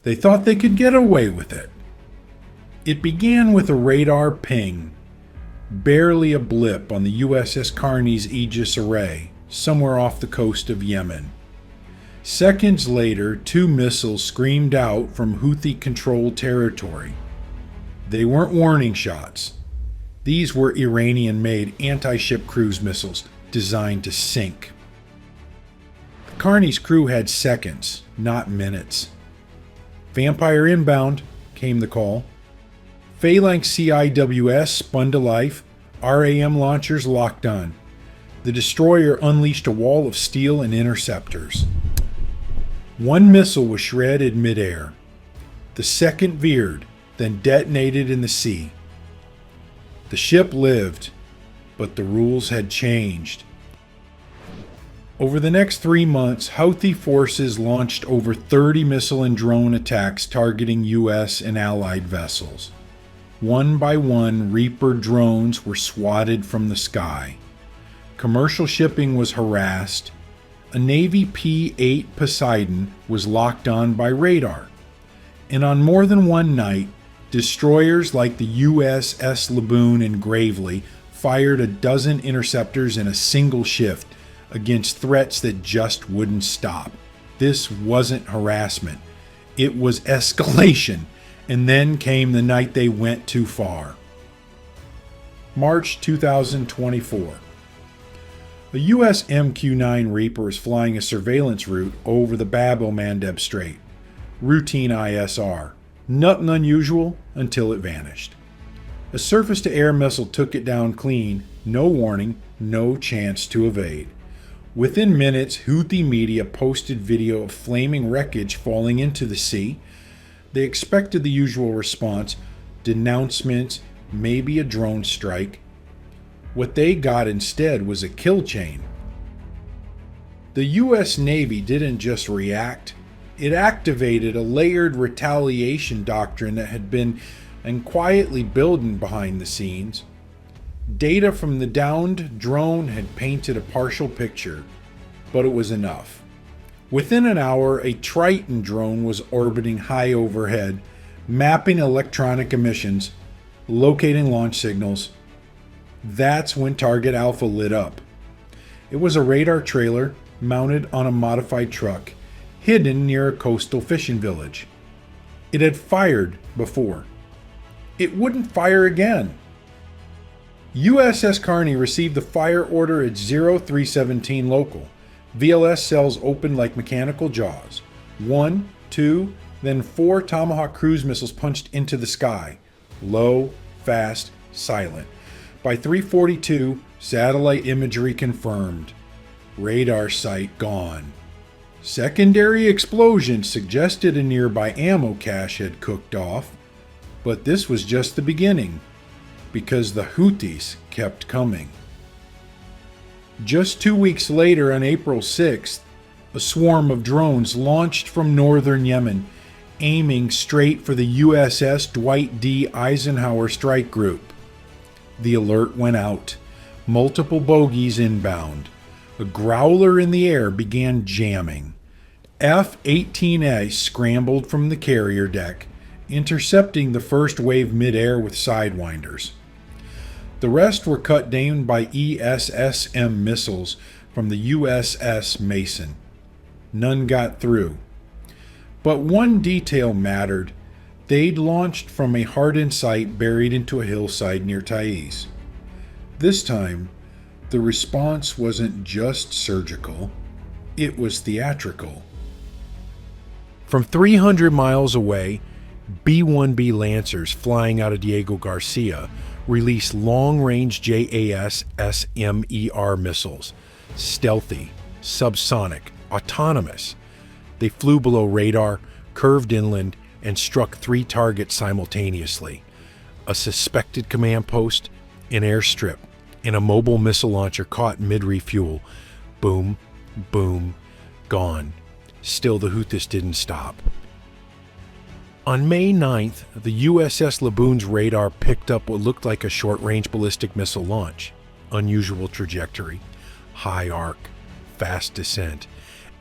They thought they could get away with it. It began with a radar ping, barely a blip on the USS Carney's Aegis array, somewhere off the coast of Yemen. Seconds later, 2 missiles screamed out from Houthi-controlled territory. They weren't warning shots. These were Iranian-made anti-ship cruise missiles designed to sink. The Carney's crew had seconds, not minutes. Vampire inbound, came the call. Phalanx CIWS spun to life, RAM launchers locked on. The destroyer unleashed a wall of steel and interceptors. 1 missile was shredded midair. The second veered, then detonated in the sea. The ship lived, but the rules had changed. Over the next 3 months, Houthi forces launched over 30 missile and drone attacks targeting U.S. and Allied vessels. One by one, Reaper drones were swatted from the sky. Commercial shipping was harassed. A Navy P-8 Poseidon was locked on by radar. And on more than one night, destroyers like the USS Laboon and Gravely fired a dozen interceptors in a single shift against threats that just wouldn't stop. This wasn't harassment. It was escalation. And then came the night they went too far. March 2024. A U.S. MQ-9 Reaper is flying a surveillance route over the Bab el-Mandeb Strait. Routine ISR. Nothing unusual until it vanished. A surface-to-air missile took it down clean, no warning, no chance to evade. Within minutes, Houthi media posted video of flaming wreckage falling into the sea. They expected the usual response, denouncements, maybe a drone strike. What they got instead was a kill chain. The U.S. Navy didn't just react, it activated a layered retaliation doctrine that had been quietly building behind the scenes. Data from the downed drone had painted a partial picture, but it was enough. Within an hour, a Triton drone was orbiting high overhead, mapping electronic emissions, locating launch signals. That's when Target Alpha lit up. It was a radar trailer mounted on a modified truck, hidden near a coastal fishing village. It had fired before. It wouldn't fire again. USS Carney received the fire order at 0317 local. VLS cells opened like mechanical jaws. 1, 2, then 4 Tomahawk cruise missiles punched into the sky. Low, fast, silent. By 3:42, satellite imagery confirmed. Radar site gone. Secondary explosions suggested a nearby ammo cache had cooked off, but this was just the beginning, because the Houthis kept coming. Just 2 weeks later, on April 6th, a swarm of drones launched from northern Yemen, aiming straight for the USS Dwight D. Eisenhower Strike Group. The alert went out. Multiple bogies inbound. A Growler in the air began jamming. F-18A scrambled from the carrier deck, intercepting the first wave midair with sidewinders. The rest were cut down by ESSM missiles from the USS Mason. None got through. But one detail mattered. They'd launched from a hardened site buried into a hillside near Taiz. This time, the response wasn't just surgical, it was theatrical. From 300 miles away, B-1B Lancers flying out of Diego Garcia released long-range JASSM-ER missiles. Stealthy, subsonic, autonomous. They flew below radar, curved inland, and struck 3 targets simultaneously. A suspected command post, an airstrip, and a mobile missile launcher caught mid-refuel. Boom, boom, gone. Still, the Houthis didn't stop. On May 9th, the USS Laboon's radar picked up what looked like a short-range ballistic missile launch. Unusual trajectory, high arc, fast descent,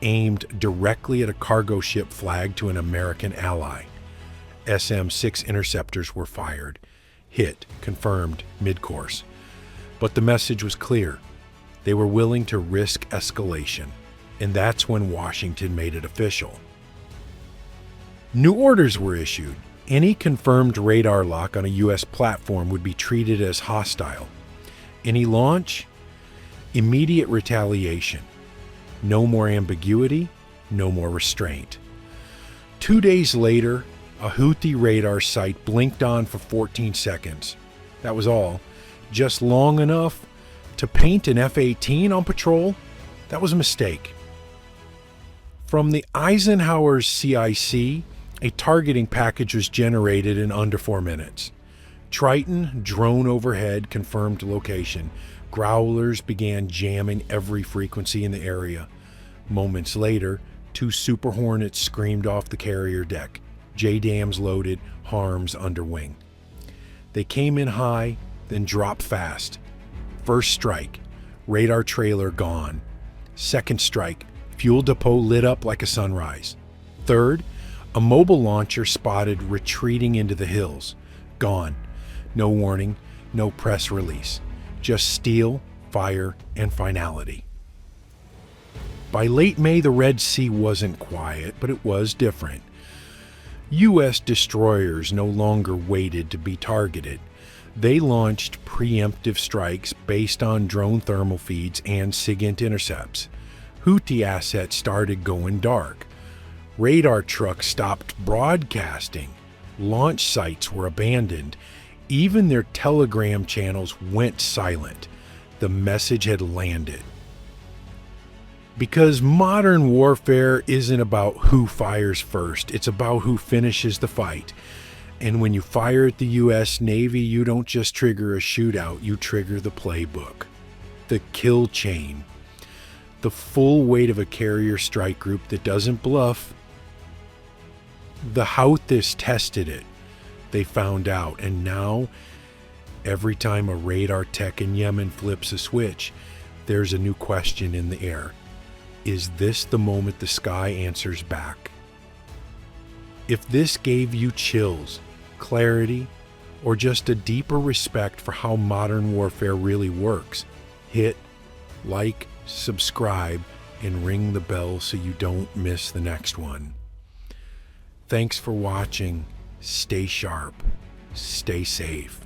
aimed directly at a cargo ship flagged to an American ally. SM-6 interceptors were fired. Hit confirmed mid-course. But the message was clear. They were willing to risk escalation, and that's when Washington made it official. New orders were issued. Any confirmed radar lock on a U.S. platform would be treated as hostile. Any launch? Immediate retaliation. No more ambiguity, no more restraint. 2 days later, a Houthi radar site blinked on for 14 seconds. That was all. Just long enough to paint an F-18 on patrol? That was a mistake. From the Eisenhower's CIC, a targeting package was generated in under 4 minutes. Triton, drone overhead, confirmed location. Growlers began jamming every frequency in the area. Moments later, 2 Super Hornets screamed off the carrier deck. JDAMs loaded, harms under wing. They came in high, then dropped fast. First strike, radar trailer gone. Second strike, fuel depot lit up like a sunrise. Third, a mobile launcher spotted retreating into the hills. Gone. No warning, no press release. Just steel, fire, and finality. By late May, the Red Sea wasn't quiet, but it was different. U.S. destroyers no longer waited to be targeted. They launched preemptive strikes based on drone thermal feeds and SIGINT intercepts. Houthi assets started going dark. Radar trucks stopped broadcasting. Launch sites were abandoned. Even their telegram channels went silent. The message had landed. Because modern warfare isn't about who fires first, it's about who finishes the fight. And when you fire at the U.S. Navy, you don't just trigger a shootout, you trigger the playbook. The kill chain. The full weight of a carrier strike group that doesn't bluff. The Houthis tested it. They found out, and now, every time a radar tech in Yemen flips a switch, there's a new question in the air. Is this the moment the sky answers back? If this gave you chills, clarity, or just a deeper respect for how modern warfare really works, hit like, subscribe, and ring the bell so you don't miss the next one. Thanks for watching. Stay sharp. Stay safe.